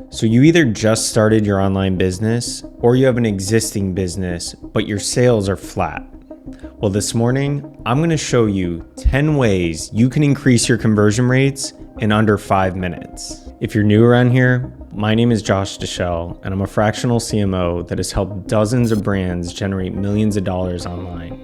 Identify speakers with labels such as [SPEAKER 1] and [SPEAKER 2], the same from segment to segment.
[SPEAKER 1] So you either just started your online business or you have an existing business, but your sales are flat. Well, this morning, I'm going to show you 10 ways you can increase your conversion rates in under 5 minutes. If you're new around here, my name is Josh Deschelle, and I'm a fractional CMO that has helped dozens of brands generate millions of dollars online.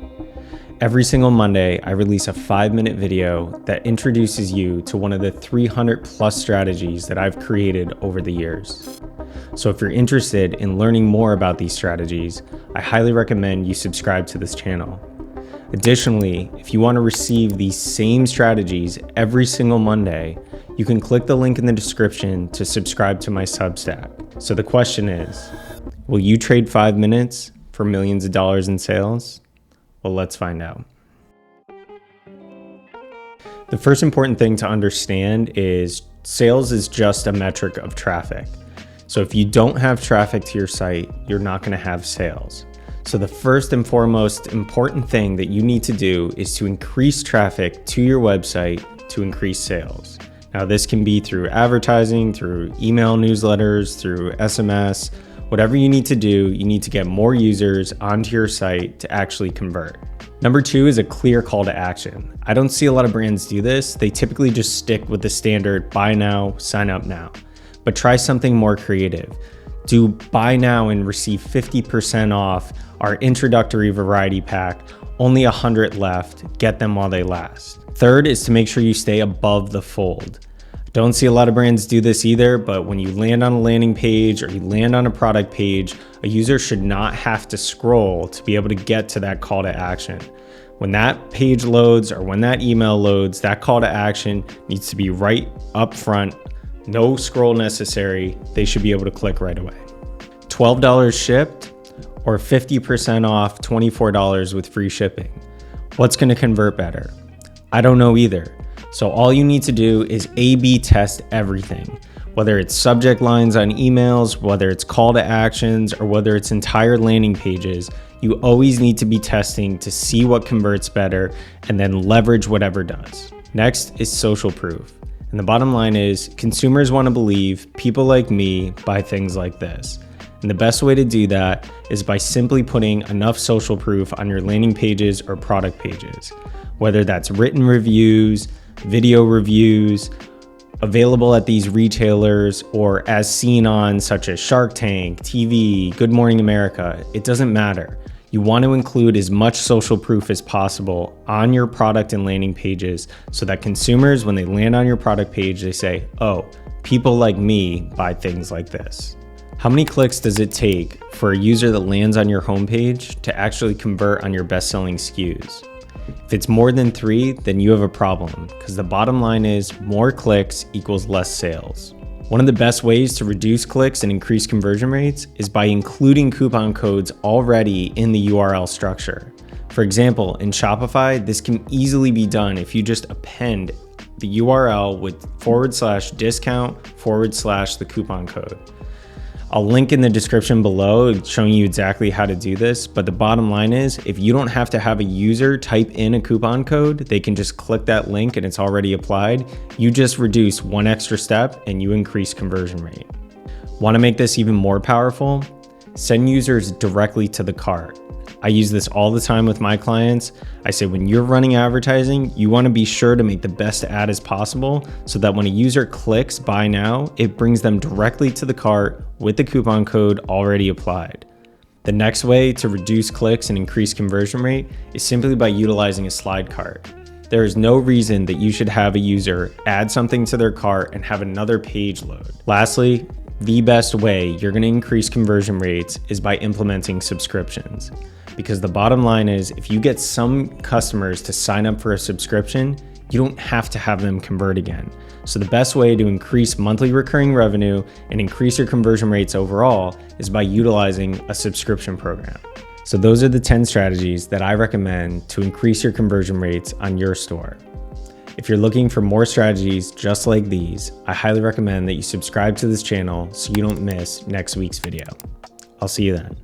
[SPEAKER 1] Every single Monday, I release a 5-minute video that introduces you to one of the 300 plus strategies that I've created over the years. So if you're interested in learning more about these strategies, I highly recommend you subscribe to this channel. Additionally, if you want to receive these same strategies every single Monday, you can click the link in the description to subscribe to my Substack. So the question is, will you trade 5 minutes for millions of dollars in sales? Well, let's find out. The first important thing to understand is sales is just a metric of traffic. So if you don't have traffic to your site, you're not going to have sales. So the first and foremost important thing that you need to do is to increase traffic to your website to increase sales. Now, this can be through advertising, through email newsletters, through SMS. Whatever you need to do, you need to get more users onto your site to actually convert. Number 2 is a clear call to action. I don't see a lot of brands do this. They typically just stick with the standard buy now, sign up now. But try something more creative. Do buy now and receive 50% off our introductory variety pack. Only 100 left. Get them while they last. Third is to make sure you stay above the fold. Don't see a lot of brands do this either, but when you land on a landing page or you land on a product page, a user should not have to scroll to be able to get to that call to action. When that page loads or when that email loads, that call to action needs to be right up front. No scroll necessary. They should be able to click right away. $12 shipped or 50% off $24 with free shipping. What's going to convert better? I don't know either. So all you need to do is A/B test everything, whether it's subject lines on emails, whether it's call to actions, or whether it's entire landing pages. You always need to be testing to see what converts better and then leverage whatever does. Next is social proof. And the bottom line is consumers want to believe people like me buy things like this. And the best way to do that is by simply putting enough social proof on your landing pages or product pages, whether that's written reviews, video reviews, available at these retailers, or as seen on such as Shark Tank, TV, Good Morning America. It doesn't matter. You want to include as much social proof as possible on your product and landing pages so that consumers, when they land on your product page, they say, oh, people like me buy things like this. How many clicks does it take for a user that lands on your homepage to actually convert on your best-selling SKUs? If it's more than 3, then you have a problem, because the bottom line is more clicks equals less sales. One of the best ways to reduce clicks and increase conversion rates is by including coupon codes already in the URL structure. For example, in Shopify, this can easily be done if you just append the URL with /discount / the coupon code. I'll link in the description below showing you exactly how to do this, but the bottom line is if you don't have to have a user type in a coupon code, they can just click that link and it's already applied. You just reduce one extra step and you increase conversion rate. Want to make this even more powerful? Send users directly to the cart. I use this all the time with my clients. I say when you're running advertising, you want to be sure to make the best ad as possible so that when a user clicks buy now, it brings them directly to the cart with the coupon code already applied. The next way to reduce clicks and increase conversion rate is simply by utilizing a slide cart. There is no reason that you should have a user add something to their cart and have another page load. Lastly, the best way you're going to increase conversion rates is by implementing subscriptions. Because the bottom line is if you get some customers to sign up for a subscription, you don't have to have them convert again. So the best way to increase monthly recurring revenue and increase your conversion rates overall is by utilizing a subscription program. So those are the 10 strategies that I recommend to increase your conversion rates on your store. If you're looking for more strategies just like these, I highly recommend that you subscribe to this channel so you don't miss next week's video. I'll see you then.